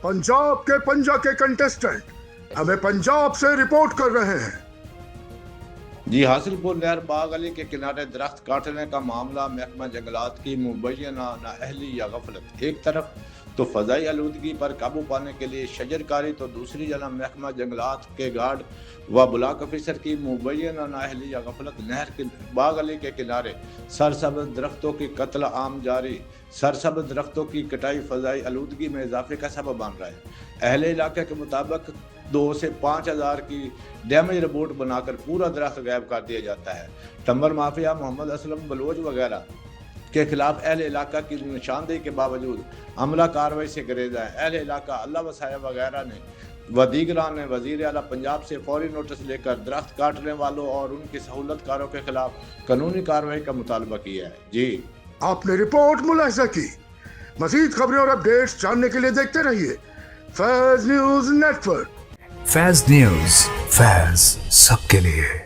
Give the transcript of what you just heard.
पंजाब के पंजा के कंटेस्टेंट हमें पंजाब से रिपोर्ट कर रहे हैं। जी, हासिलपुर नहर बाग अली के किनारे दरख्त काटने का मामला महकमा जंगलात की मुबैना नाअहली या गफलत। एक तरफ तो फ़ज़ाई आलूदगी पर काबू पाने के लिए शजर कारी तो दूसरी जानब महकमा जंगलात के गार्ड व ब्लॉक ऑफिसर की मुबैना नाअहली या गफलत। नहर के बाग अली के किनारे सरसब्ज़ दरख्तों की कत्ल आम जारी। सरसब्ज़ दरख्तों की कटाई फ़ज़ाई आलूदगी में इजाफे का सबब बन रहा है। अहले इलाके के मुताबिक 2 से 5 हज़ार की डैमेज रिपोर्ट बनाकर पूरा दरख्त गायब कर दिया जाता है। टम्बर माफिया मोहम्मद असलम बलोच वगैरह के खिलाफ अहले इलाका की निशानदेही के बावजूद अमला कार्रवाई से गरेजा है। अहले इलाका अल्लाह वसाया वगैरह ने व दीगरान ने वज़ीर आला पंजाब से फौरी नोटिस लेकर दरख्त काटने वालों और उनकी सहूलतकारों के खिलाफ कानूनी कार्रवाई का मुतालबा किया है। जी, आपने रिपोर्ट मुलाहिजा की। मज़ीद खबरें और अपडेट्स जानने के लिए देखते रहिए Faiz news network. Faiz news, Faiz सबके लिए।